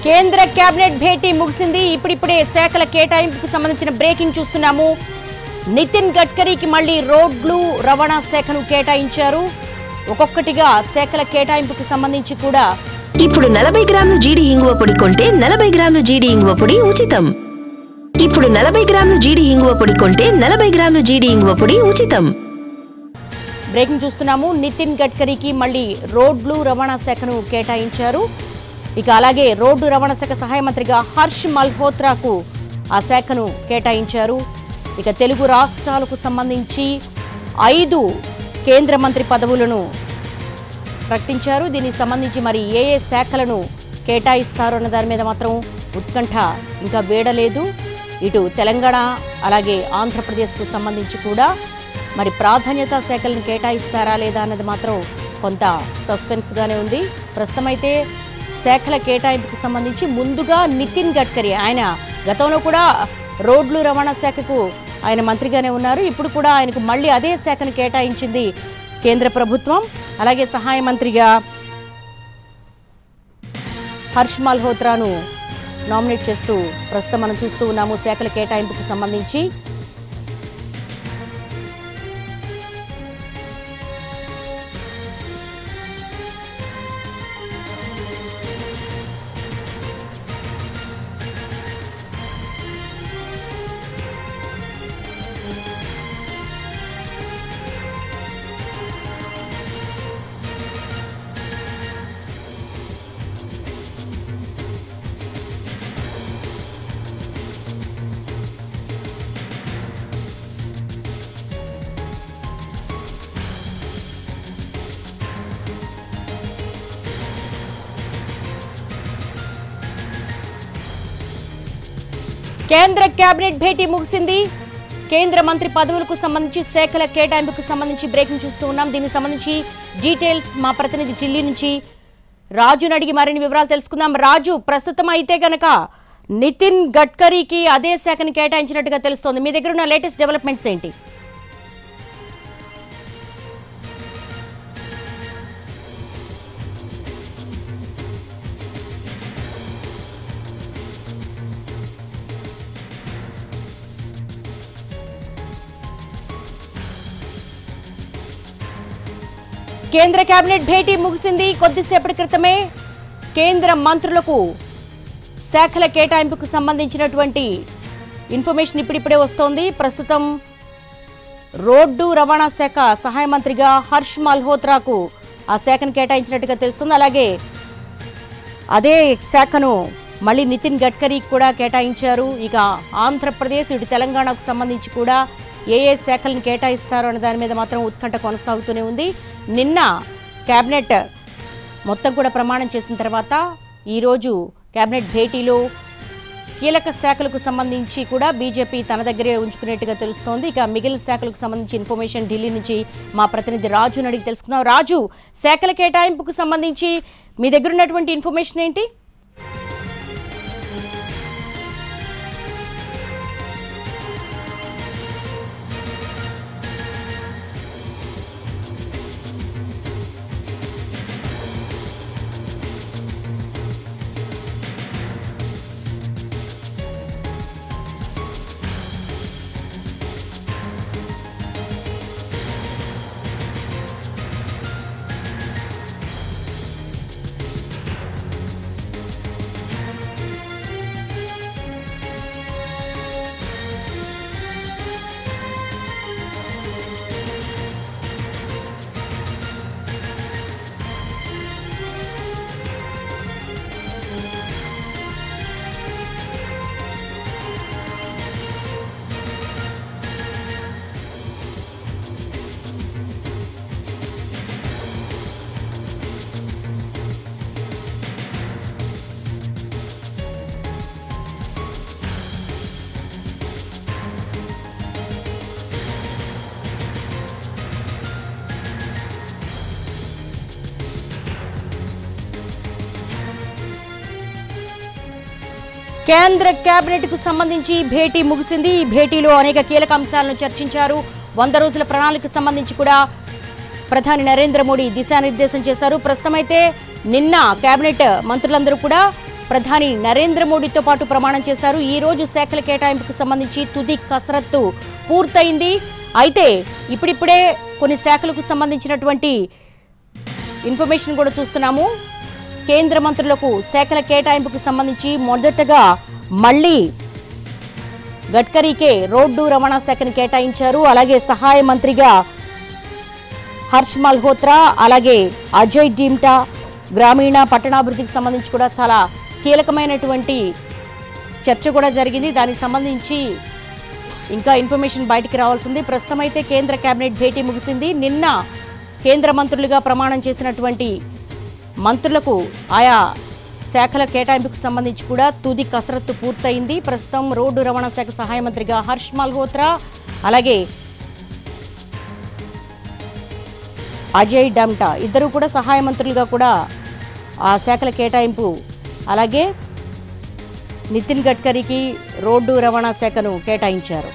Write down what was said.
కేంద్ర కేబినెట్ భేటీ ముగిసింది. ఇప్పుడిప్పుడే శాఖల కేటాయింపుకు సంబంధించిన బ్రేకింగ్ చూస్తున్నాము. నితిన్ గడ్కరీకి మళ్ళీ రోడ్లు రవాణా శాఖను కేటాయించారు. ఒక్కొక్కటిగా శాఖల కేటాయింపుకు సంబంధించి కూడా ఇప్పుడు 40 గ్రాముల జీడి ఇంగువ పొడి కొంటే 40 గ్రాముల జీడి ఇంగువ పొడి ఉచితం. ఇప్పుడు 40 గ్రాముల జీడి ఇంగువ పొడి కొంటే 40 గ్రాముల జీడి ఇంగువ పొడి ఉచితం. బ్రేకింగ్ చూస్తున్నాము. నితిన్ గడ్కరీకి మళ్ళీ రోడ్లు రవాణా శాఖను కేటాయించారు. ఇక అలాగే రోడ్డు రవాణా శాఖ సహాయ మంత్రిగా హర్ష్ మల్హోత్రాకు ఆ శాఖను కేటాయించారు. ఇక తెలుగు రాష్ట్రాలకు సంబంధించి 5 కేంద్ర మంత్రి పదవులను ప్రకటించారు. దీనికి సంబంధించి మరి ఏ శాఖలను కేటాయిస్తారు అన్న దాని మీద మాత్రం ఉత్కంఠ ఇంకా వేడలేదు. ఇటు తెలంగాణ అలాగే ఆంధ్రప్రదేశ్కు సంబంధించి కూడా మరి ప్రాధాన్యత శాఖలను కేటాయిస్తారా లేదా అన్నది మాత్రం కొంత సస్పెన్స్గానే ఉంది. ప్రస్తుతం అయితే శాఖల కేటాయింపుకు సంబంధించి ముందుగా నితిన్ గడ్కరీ, ఆయన గతంలో కూడా రోడ్లు రవాణా శాఖకు ఆయన మంత్రిగానే ఉన్నారు. ఇప్పుడు కూడా ఆయనకు మళ్ళీ అదే శాఖను కేటాయించింది కేంద్ర ప్రభుత్వం. అలాగే సహాయ మంత్రిగా హర్ష్ మల్హోత్రాను నామినేట్ చేస్తూ ప్రస్తుతం మనం చూస్తూ ఉన్నాము శాఖల కేటాయింపుకు సంబంధించి. కేంద్ర కేబినెట్ భేటీ ముగిసింది. కేంద్ర మంత్రి పదవులకు సంబంధించి శాఖల కేటాయింపుకు సంబంధించి బ్రేకింగ్ చూస్తూ ఉన్నాం. దీనికి సంబంధించి డీటెయిల్స్ మా ప్రతినిధి ఢిల్లీ నుంచి రాజుని అడిగి మరిన్ని వివరాలు తెలుసుకుందాం. రాజు, ప్రస్తుతం అయితే గనక నితిన్ గడ్కరీకి అదే శాఖను కేటాయించినట్టుగా తెలుస్తోంది. మీ దగ్గర ఉన్న లేటెస్ట్ డెవలప్మెంట్స్ ఏంటి? కేంద్ర కేబినెట్ భేటీ ముగిసింది. కొద్దిసేపటి క్రితమే కేంద్ర మంత్రులకు శాఖల కేటాయింపుకు సంబంధించినటువంటి ఇన్ఫర్మేషన్ ఇప్పుడిప్పుడే వస్తోంది. ప్రస్తుతం రోడ్డు రవాణా శాఖ సహాయ మంత్రిగా హర్ష్ మల్హోత్రాకు ఆ శాఖను కేటాయించినట్టుగా తెలుస్తుంది. అలాగే అదే శాఖను మళ్ళీ నితిన్ గడ్కరీకి కూడా కేటాయించారు. ఇక ఆంధ్రప్రదేశ్ ఇటు తెలంగాణకు సంబంధించి కూడా ఏ శాఖలను కేటాయిస్తారు అనే దాని మీద మాత్రం ఉత్కంఠ కొనసాగుతూనే ఉంది. నిన్న కేబినెట్ మొత్తం కూడా ప్రమాణం చేసిన తర్వాత ఈరోజు కేబినెట్ భేటీలో కీలక శాఖలకు సంబంధించి కూడా బీజేపీ తన దగ్గరే ఉంచుకునేట్టుగా తెలుస్తోంది. ఇక మిగిలిన శాఖలకు సంబంధించి ఇన్ఫర్మేషన్ ఢిల్లీ నుంచి మా ప్రతినిధి రాజుని అడిగి తెలుసుకుందాం. రాజు, శాఖల కేటాయింపుకు సంబంధించి మీ దగ్గర ఉన్నటువంటి ఇన్ఫర్మేషన్ ఏంటి? కేంద్ర కేబినెట్ కు సంబంధించి భేటీ ముగిసింది. ఈ భేటీలో అనేక కీలక అంశాలను చర్చించారు. 100 రోజుల ప్రణాళికకు సంబంధించి కూడా ప్రధాని నరేంద్ర మోడీ దిశానిర్దేశం చేశారు. ప్రస్తుతం అయితే నిన్న కేబినెట్ మంత్రులందరూ కూడా ప్రధాని నరేంద్ర మోడీతో పాటు ప్రమాణం చేశారు. ఈ రోజు శాఖల కేటాయింపుకు సంబంధించి తుది కసరత్తు పూర్తయింది. అయితే ఇప్పుడిప్పుడే కొన్ని శాఖలకు సంబంధించినటువంటి ఇన్ఫర్మేషన్ కూడా చూస్తున్నాము. కేంద్ర మంత్రులకు శాఖల కేటాయింపుకు సంబంధించి మొదటగా మళ్ళీ గడ్కరీకే రోడ్డు రవాణా శాఖను కేటాయించారు. అలాగే సహాయ మంత్రిగా హర్ష్ మల్హోత్రా, అలాగే అజయ్ ఢీమ్టా గ్రామీణ పట్టణాభివృద్ధికి సంబంధించి కూడా చాలా కీలకమైనటువంటి చర్చ కూడా జరిగింది. దానికి సంబంధించి ఇంకా ఇన్ఫర్మేషన్ బయటికి రావాల్సింది. ప్రస్తుతం అయితే కేంద్ర కేబినెట్ భేటీ ముగిసింది. నిన్న కేంద్ర మంత్రులుగా ప్రమాణం చేసినటువంటి మంత్రులకు ఆయా శాఖల కేటాయింపుకు సంబంధించి కూడా తుది కసరత్తు పూర్తయింది. ప్రస్తుతం రోడ్డు రవాణా శాఖ సహాయ మంత్రిగా హర్ష్ మల్హోత్రా, అలాగే అజయ్ ఢీమ్టా ఇద్దరు కూడా సహాయ మంత్రులుగా కూడా ఆ శాఖల కేటాయింపు, అలాగే నితిన్ గడ్కరీకి రోడ్డు రవాణా శాఖను కేటాయించారు.